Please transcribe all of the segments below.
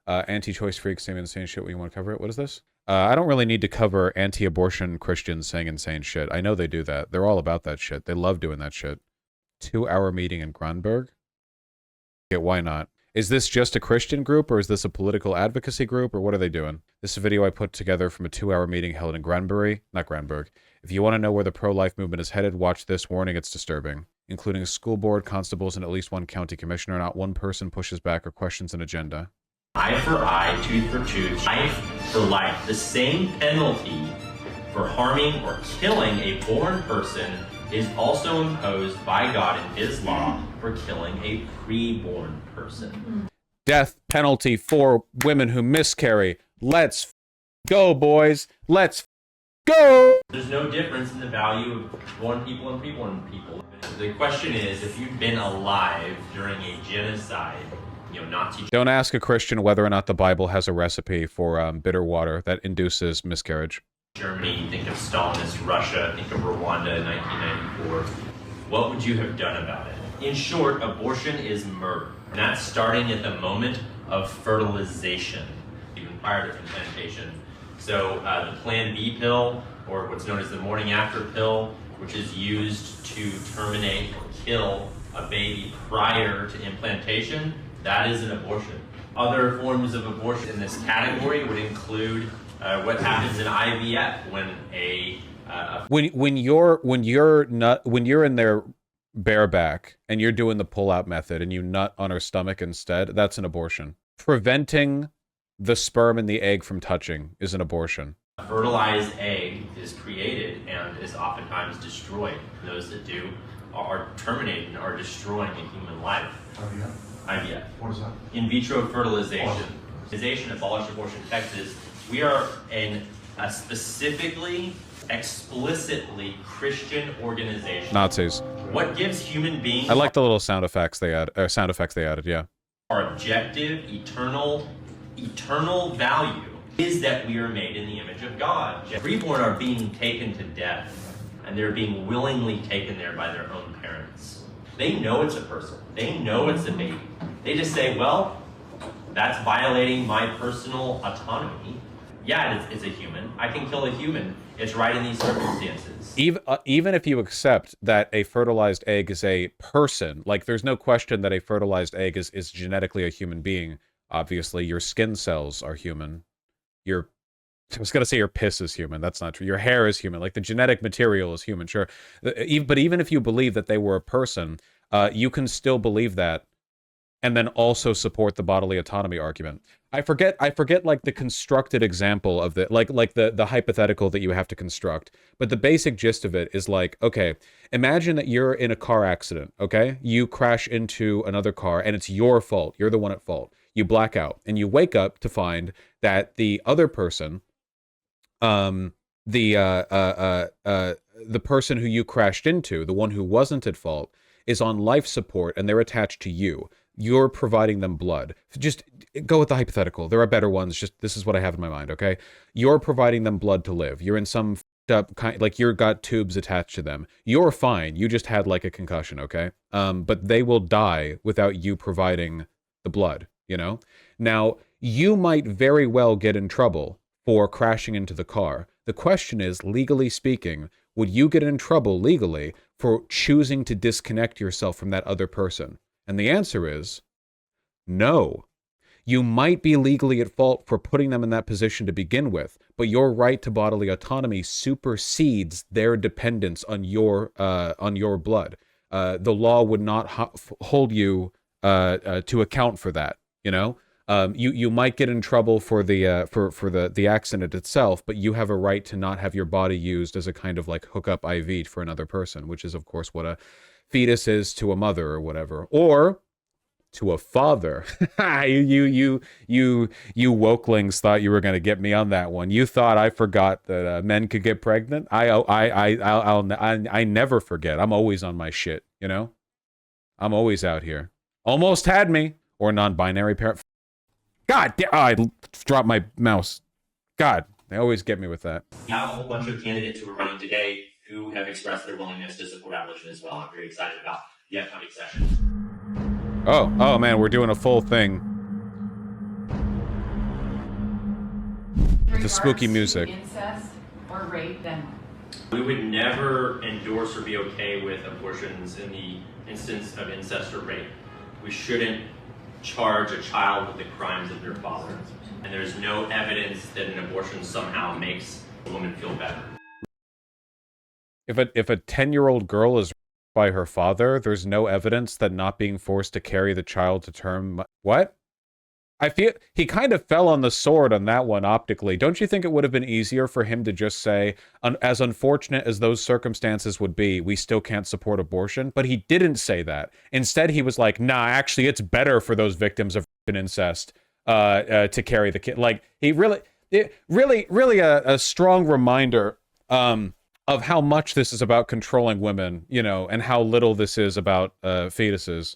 Anti-choice freaks saying insane shit when you want to cover it. What is this? I don't really need to cover anti-abortion Christians saying insane shit. I know they do that. They're all about that shit. They love doing that shit. 2-hour meeting in Grunberg? Yeah, why not? Is this just a Christian group, or is this a political advocacy group, or what are they doing? This is a video I put together from a 2-hour meeting held in Granbury, not Granberg. If you want to know where the pro-life movement is headed, watch this. Warning, it's disturbing. Including a school board, constables, and at least one county commissioner, not one person pushes back or questions an agenda. Eye for eye, tooth for tooth, life for life. The same penalty for harming or killing a born person is also imposed by God in his law for killing a pre-born person. Death penalty for women who miscarry. Let's go, boys. Let's go. There's no difference in the value of born people and pre-born people. The question is, if you've been alive during a genocide, Nazi... Don't ask a Christian whether or not the Bible has a recipe for bitter water that induces miscarriage. Germany, think of Stalinist Russia, think of Rwanda in 1994. What would you have done about it? In short, abortion is murder. And that's starting at the moment of fertilization, even prior to implantation. So the Plan B pill, or what's known as the morning after pill, which is used to terminate or kill a baby prior to implantation, that is an abortion. Other forms of abortion in this category would include what happens in IVF when you're in their bareback and you're doing the pull-out method and you nut on her stomach instead, that's an abortion. Preventing the sperm and the egg from touching is an abortion. A fertilized egg is created and is oftentimes destroyed. Those that do are terminating, are destroying a human life. IVF. What is that? In vitro fertilization. Fertilization abolished abortion in Texas. We are a specifically, explicitly Christian organization. Nazis. What gives human beings... I like the little sound effects they added, yeah. Our objective, eternal value is that we are made in the image of God. Preborn are being taken to death, and they're being willingly taken there by their own parents. They know it's a person. They know it's a baby. They just say, well, that's violating my personal autonomy. Yeah, it's a human. I can kill a human. It's right in these circumstances. Even if you accept that a fertilized egg is a person, like there's no question that a fertilized egg is genetically a human being. Obviously, your skin cells are human. I was going to say your piss is human. That's not true. Your hair is human. Like the genetic material is human, sure. But even if you believe that they were a person, you can still believe that and then also support the bodily autonomy argument. I forget like the constructed example of the like the hypothetical that you have to construct, but the basic gist of it is like, okay, imagine that you're in a car accident, okay? You crash into another car and it's your fault. You're the one at fault. You black out and you wake up to find that the other person, the person who you crashed into, the one who wasn't at fault, is on life support and they're attached to you. You're providing them blood. Just go with the hypothetical. There are better ones. Just this is what I have in my mind, okay? You're providing them blood to live. You're in some up kind, like you've got tubes attached to them. You're fine. You just had like a concussion, okay? But they will die without you providing the blood, you know? Now, you might very well get in trouble for crashing into the car. The question is, legally speaking, would you get in trouble legally for choosing to disconnect yourself from that other person? And the answer is no. You might be legally at fault for putting them in that position to begin with, but your right to bodily autonomy supersedes their dependence on your blood. The law would not hold you to account for that. You know, you might get in trouble for the accident itself, but you have a right to not have your body used as a kind of like hookup IV for another person, which is of course what a fetus is to a mother or whatever, or to a father. you wokelings thought you were going to get me on that one. You thought I forgot that men could get pregnant. I never forget. I'm always on my shit. You know, I'm always out here. Almost had me. Or non-binary parent. God damn! Oh, I dropped my mouse. God, they always get me with that. We have a whole bunch of candidates who are running today who have expressed their willingness to support abolition as well. I'm very excited about the upcoming session. Oh man, we're doing a full thing. The spooky music. Incest or rape, then We would never endorse or be okay with abortions in the instance of incest or rape. We shouldn't charge a child with the crimes of their father. And there's no evidence that an abortion somehow makes a woman feel better. If a 10-year-old girl is raped by her father, there's no evidence that not being forced to carry the child to term... What? I feel he kind of fell on the sword on that one optically. Don't you think it would have been easier for him to just say, as unfortunate as those circumstances would be, we still can't support abortion? But he didn't say that. Instead, he was like, nah, actually, it's better for those victims of incest to carry the kid. Like, he really a strong reminder of how much this is about controlling women, you know, and how little this is about fetuses.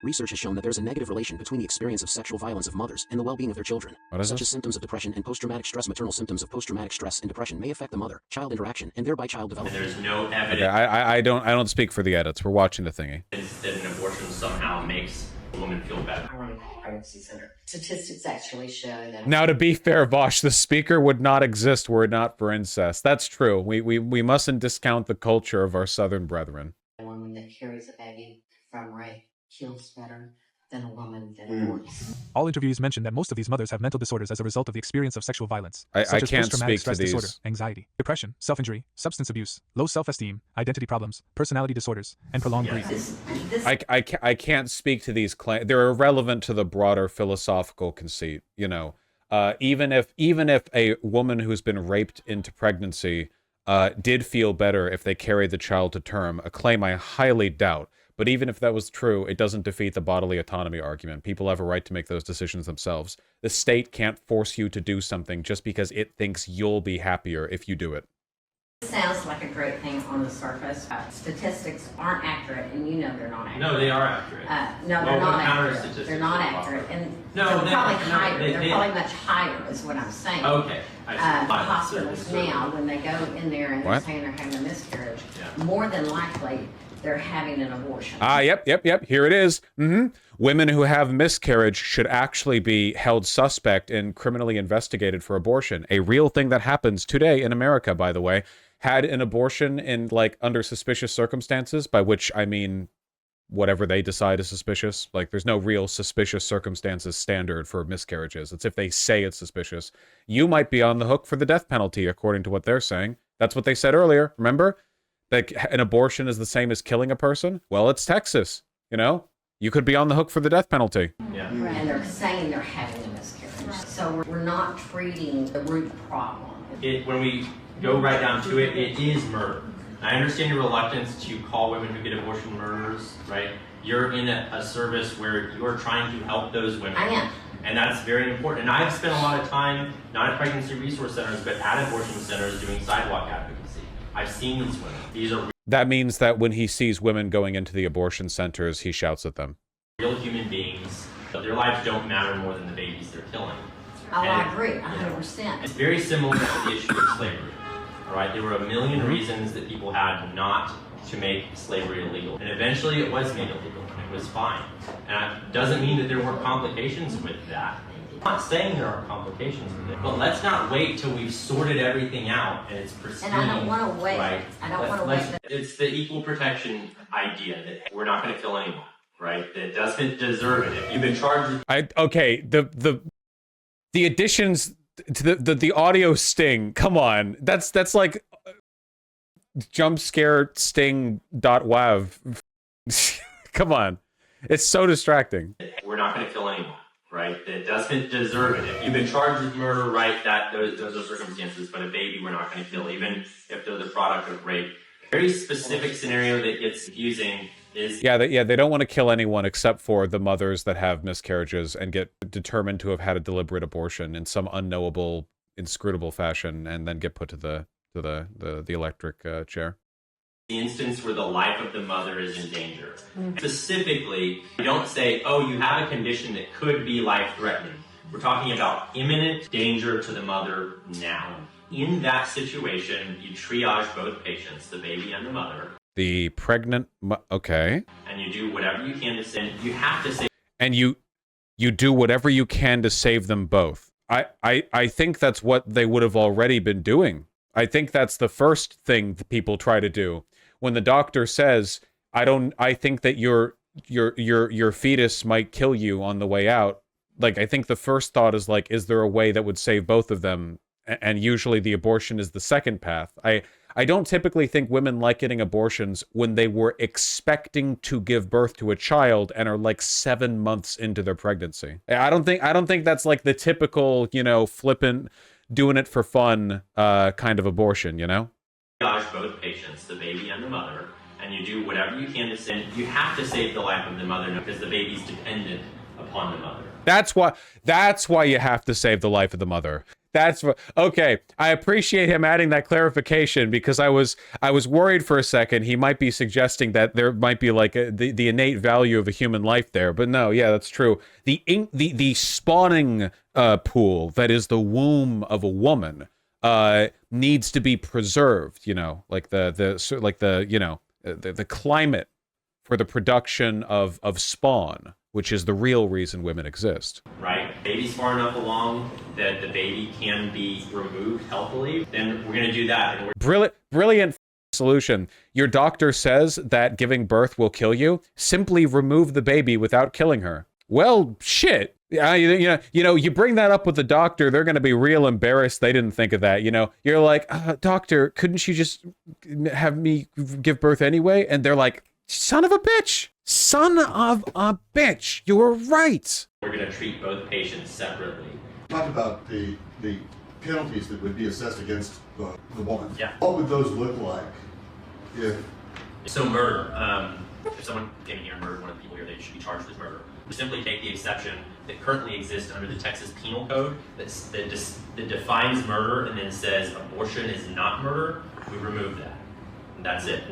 Research has shown that there's a negative relation between the experience of sexual violence of mothers and the well-being of their children. Such as symptoms of depression and post-traumatic stress. Maternal symptoms of post-traumatic stress and depression may affect the mother-child interaction and thereby child development. And there's no evidence. Okay, I don't speak for the edits. We're watching the thingy. That an abortion somehow makes a woman feel better. Pregnancy center. Statistics actually show that. Now, to be fair, Vosh, the speaker would not exist were it not for incest. That's true. We mustn't discount the culture of our southern brethren. A woman that carries a baby from rape kills better than a woman that aborts. All interviewees mention that most of these mothers have mental disorders as a result of the experience of sexual violence, I such as can't post-traumatic speak to stress these. disorder, anxiety, depression, self-injury, substance abuse, low self-esteem, identity problems, personality disorders, and prolonged grief. I can't speak to these claims. They're irrelevant to the broader philosophical conceit. You know, even if a woman who's been raped into pregnancy did feel better if they carried the child to term, a claim I highly doubt. But even if that was true, it doesn't defeat the bodily autonomy argument. People have a right to make those decisions themselves. The state can't force you to do something just because it thinks you'll be happier if you do it. Sounds like a great thing on the surface. Statistics aren't accurate, and you know they're not accurate. No, they are accurate. No, they're not accurate. They're not accurate, and they're probably higher. They're probably much higher, is what I'm saying. Okay. Hospitals now, when they go in there and they're What? saying they're having a miscarriage, more than likely they're having an abortion. Yep. Here it is. Women who have miscarriage should actually be held suspect and criminally investigated for abortion. A real thing that happens today in America, by the way. Had an abortion in, like, under suspicious circumstances, by which I mean whatever they decide is suspicious. Like, there's no real suspicious circumstances standard for miscarriages. It's if they say it's suspicious. You might be on the hook for the death penalty, according to what they're saying. That's what they said earlier, remember? That an abortion is the same as killing a person? Well, it's Texas, you know? You could be on the hook for the death penalty. Yeah. And they're saying they're having a miscarriage. So we're not treating the root problem. When we go right down to it, it is murder. I understand your reluctance to call women who get abortion murderers, right? You're in a service where you're trying to help those women. I am. And that's very important. And I've spent a lot of time, not at pregnancy resource centers, but at abortion centers doing sidewalk advocacy. I've seen these women. These are That means that when he sees women going into the abortion centers, he shouts at them. real human beings. Their lives don't matter more than the babies they're killing. I agree, 100%. It's very similar to the issue of slavery. All right, there were a million reasons that people had not to make slavery illegal, and eventually it was made illegal, and it was fine. And it doesn't mean that there weren't complications with that. I'm not saying there are complications with it, but let's not wait till we've sorted everything out and it's pristine. And I don't want to wait. Right? I don't want to wait. It's the equal protection idea that we're not going to kill anyone, right? That doesn't deserve it. If you've been charged with Okay, the additions to the audio sting. Come on, that's like jump scare sting.wav. Come on, it's so distracting. we're not going to kill anyone, right? That doesn't deserve it. If you've been charged with murder, right, that those are circumstances, but a baby we're not going to kill, even if they're the product of rape. Very specific scenario that gets confusing is they don't want to kill anyone except for the mothers that have miscarriages and get determined to have had a deliberate abortion in some unknowable, inscrutable fashion, and then get put to the electric chair. the instance where the life of the mother is in danger. Specifically, you don't say, oh, you have a condition that could be life-threatening. We're talking about imminent danger to the mother now. In that situation, you triage both patients, the baby and the mother. The pregnant, okay. And you do whatever you can to save. You have to save. And you do whatever you can to save them both. I think that's what they would have already been doing. I think that's the first thing that people try to do. When the doctor says, I think that your fetus might kill you on the way out. Like, I think the first thought is like, is there a way that would save both of them? And usually the abortion is the second path. I don't typically think women like getting abortions when they were expecting to give birth to a child and are like 7 months into their pregnancy. I don't think that's like the typical, flippant, doing it for fun kind of abortion, Triage both patients, the baby and the mother, and you do whatever you can to save. You have to save the life of the mother because the baby's dependent upon the mother. That's why you have to save the life of the mother. Okay. I appreciate him adding that clarification because I was worried for a second he might be suggesting that there might be like the innate value of a human life there, but no, yeah, that's true. The spawning pool that is the womb of a woman needs to be preserved. Like the climate for the production of spawn, which is the real reason women exist. Right? Baby's far enough along that the baby can be removed healthily, then we're going to do that. And Brilliant solution. Your doctor says that giving birth will kill you. Simply remove the baby without killing her. Well, shit. You bring that up with the doctor, they're going to be real embarrassed they didn't think of that. You're like, doctor, couldn't you just have me give birth anyway? And they're like, son of a bitch. Son of a bitch. You were right. We're going to treat both patients separately. Talk about the penalties that would be assessed against the woman. Yeah. What would those look like if... So murder. If someone came in here and murdered one of the people here, they should be charged with murder. We simply take the exception that currently exists under the Texas Penal Code that defines murder and then says abortion is not murder. We remove that. And that's it.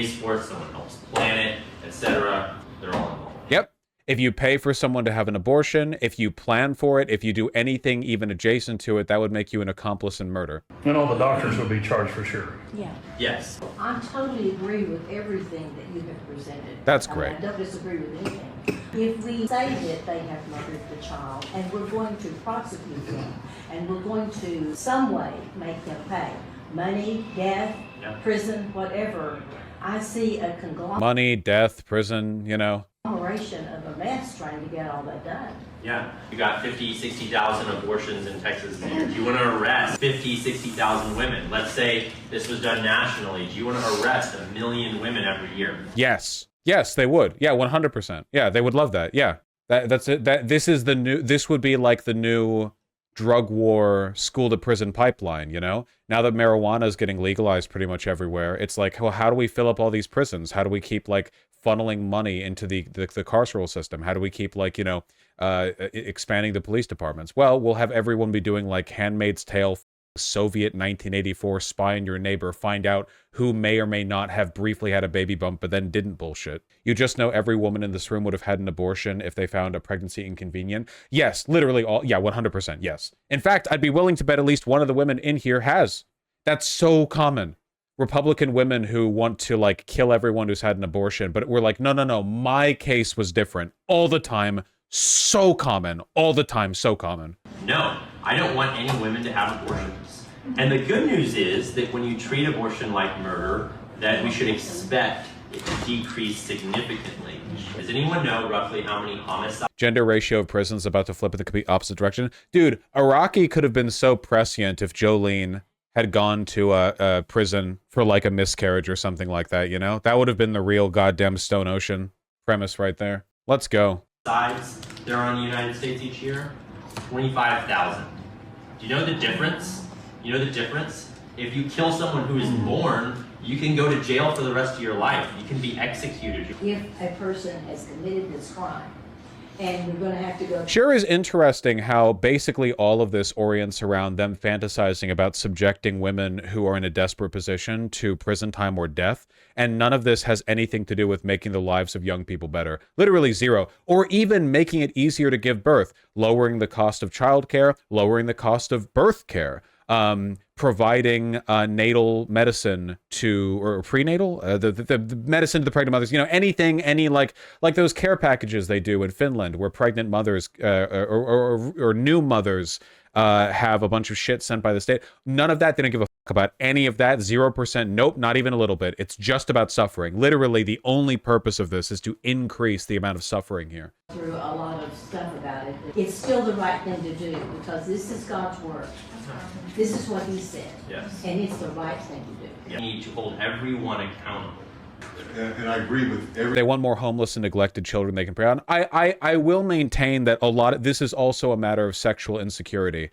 Sports, someone helps plan it, etc. They're all involved. Yep. If you pay for someone to have an abortion, if you plan for it, if you do anything even adjacent to it, that would make you an accomplice in murder. And all the doctors would be charged for sure. Yeah. Yes. I totally agree with everything that you have presented. That's great. I don't disagree with anything. If we say that they have murdered the child and we're going to prosecute them and we're going to some way make them pay money, death, prison, whatever, I see a conglomeration. Money, death, prison, Conglomeration of a mess trying to get all that done. Yeah. You got 50, 60,000 abortions in Texas a year. Do you want to arrest 50, 60,000 women? Let's say this was done nationally. Do you want to arrest 1 million women every year? Yes. Yes, they would. Yeah, 100%. Yeah, they would love that. Yeah. That's it. This would be like the new drug war school to prison pipeline, now that marijuana is getting legalized pretty much everywhere. It's like, well, how do we fill up all these prisons? How do we keep like funneling money into the carceral system? How do we keep like expanding the police departments? Well, we'll have everyone be doing like Handmaid's Tale, Soviet 1984 spy on your neighbor, find out who may or may not have briefly had a baby bump but then didn't bullshit. You just know every woman in this room would have had an abortion if they found a pregnancy inconvenient. Yes, literally all. Yeah, 100%. Yes. In fact, I'd be willing to bet at least one of the women in here has. That's so common. Republican women who want to like kill everyone who's had an abortion, but we're like, no, my case was different all the time. So common, all the time, so common. No, I don't want any women to have abortions. And the good news is that when you treat abortion like murder, that we should expect it to decrease significantly. Does anyone know roughly how many homicides? Gender ratio of prisons about to flip in the complete opposite direction. Dude, Iraqi could have been so prescient if Jolene had gone to a prison for like a miscarriage or something like that, That would have been the real goddamn Stone Ocean premise right there. Let's go. There are in the United States each year? 25,000. Do you know the difference? If you kill someone who is born, you can go to jail for the rest of your life. You can be executed. If a person has committed this crime, and we're going to have to go... Sure is interesting how basically all of this orients around them fantasizing about subjecting women who are in a desperate position to prison time or death, and none of this has anything to do with making the lives of young people better. Literally zero. Or even making it easier to give birth, lowering the cost of childcare, lowering the cost of birth care, providing natal medicine to, or prenatal, the medicine to the pregnant mothers, you know, anything, like those care packages they do in Finland where pregnant mothers or new mothers have a bunch of shit sent by the state. None of that. They don't give a fuck about any of that. 0%. Nope, not even a little bit. It's just about suffering. Literally, the only purpose of this is to increase the amount of suffering here. Through a lot of stuff about it. It's still the right thing to do because this is God's word. This is what he said. Yes. And it's the right thing to do. You need to hold everyone accountable. And I agree with They want more homeless and neglected children they can prey on. I will maintain that a lot of this is also a matter of sexual insecurity.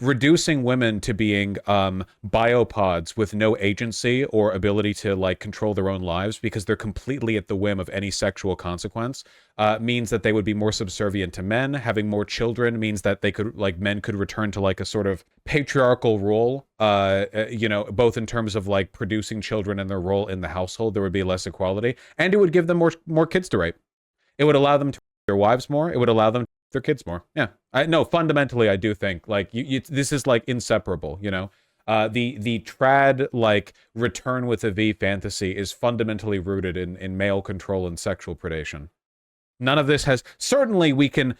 Reducing women to being biopods with no agency or ability to like control their own lives because they're completely at the whim of any sexual consequence means that they would be more subservient to men. Having more children means that they could, like, men could return to like a sort of patriarchal role, you know, both in terms of like producing children and their role in the household. There would be less equality, and it would give them more kids to rape. It would allow them to rape their wives more. It would allow them to rape their kids more. Yeah, no, fundamentally, I do think like this is like inseparable. You know, the trad like return with a V fantasy is fundamentally rooted in male control and sexual predation. None of this has, certainly we can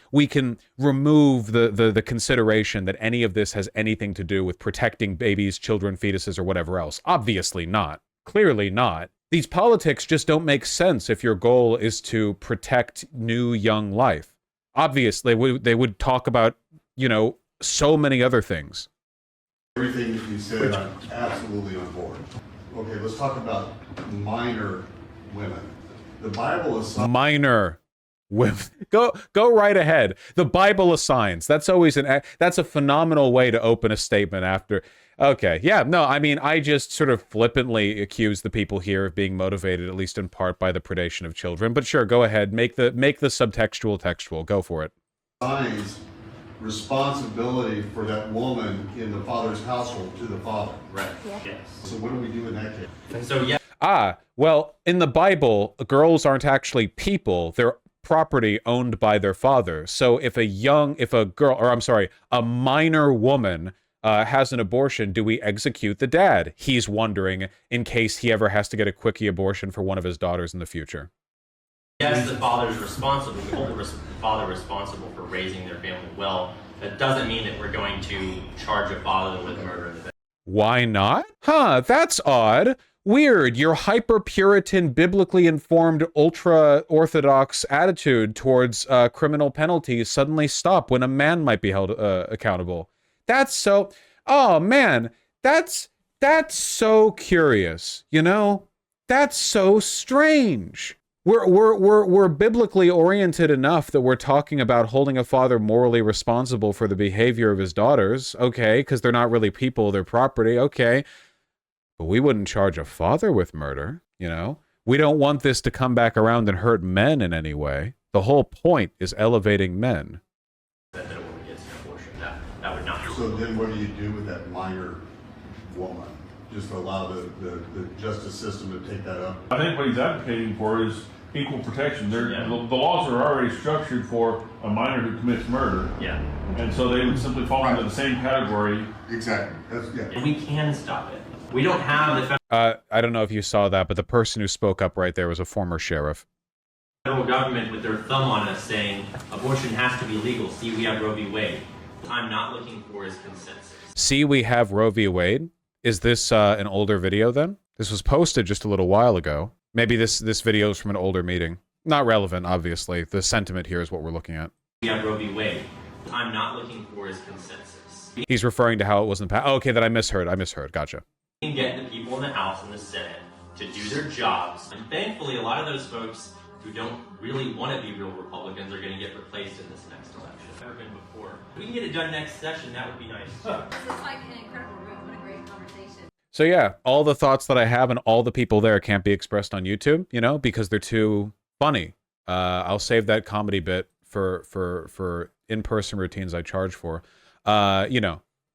remove the consideration that any of this has anything to do with protecting babies, children, fetuses, or whatever else. Obviously not. Clearly not. These politics just don't make sense if your goal is to protect new young life. Obviously, they would talk about, you know, so many other things. everything that you said. I'm absolutely on board. Okay, let's talk about minor women. The Bible is minor. Go right ahead. The Bible assigns. That's always that's a phenomenal way to open a statement after. Okay, yeah, no, I mean, I just sort of flippantly accuse the people here of being motivated, at least in part, by the predation of children. But sure, go ahead. Make the subtextual textual. Go for it. Assigns responsibility for that woman in the father's household to the father. Right. Yeah. Yes. So what do we do in that case? And so yeah. Well, in the Bible, girls aren't actually people. They're property owned by their father. So if a minor woman has an abortion, do we execute the dad? He's wondering, in case he ever has to get a quickie abortion for one of his daughters in the future. Yes, the father's responsible. We hold the father responsible for raising their family well. That doesn't mean that we're going to charge a father with murder in the bed. Why not? Huh, that's odd. Weird, your hyper-Puritan, biblically informed, ultra-Orthodox attitude towards criminal penalties suddenly stop when a man might be held accountable. That's so... Oh, man, that's so curious, you know? That's so strange. We're biblically oriented enough that we're talking about holding a father morally responsible for the behavior of his daughters, okay, because they're not really people, they're property, okay. But we wouldn't charge a father with murder, you know? We don't want this to come back around and hurt men in any way. The whole point is elevating men. That a woman gets an abortion. That would not. So then what do you do with that minor woman? Just allow the justice system to take that up? I think what he's advocating for is equal protection. The laws are already structured for a minor who commits murder. Yeah. And so they would simply fall into the same category. Exactly. And we can stop it. We don't have the I don't know if you saw that, but the person who spoke up right there was a former sheriff. federal government with their thumb on us saying abortion has to be legal. See, we have Roe v. Wade. What I'm not looking for is consensus. See, we have Roe v. Wade. Is this an older video then? This was posted just a little while ago. Maybe this video is from an older meeting. Not relevant, obviously. The sentiment here is what we're looking at. We have Roe v. Wade. What I'm not looking for is consensus. He's referring to how it wasn't passed. Oh, okay, then I misheard. Gotcha. We can get the people in the House and the Senate to do their jobs. And thankfully, a lot of those folks who don't really want to be real Republicans are going to get replaced in this next election. Never been before. If we can get it done next session, that would be nice. This is like an incredible room. What a great conversation. So yeah, all the thoughts that I have and all the people there can't be expressed on YouTube, you know, because they're too funny. I'll save that comedy bit for in-person routines I charge for.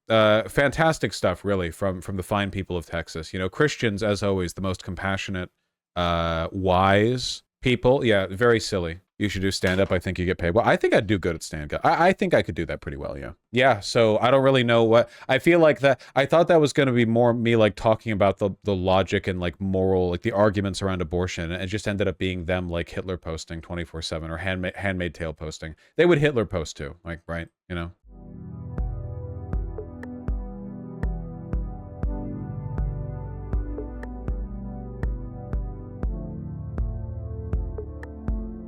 Fantastic stuff, really, from the fine people of Texas. You know, Christians, as always, the most compassionate, wise People, yeah, very silly. You should do stand-up. I think you get paid. Well, I think I'd do good at stand-up. I think I could do that pretty well, yeah. Yeah, so I don't really know what... I feel like that... I thought that was going to be more me, like, talking about the logic and, like, moral, like, the arguments around abortion, and it just ended up being them, like, Hitler posting 24/7 or Handmaid Tale posting. They would Hitler post, too, like, right? You know?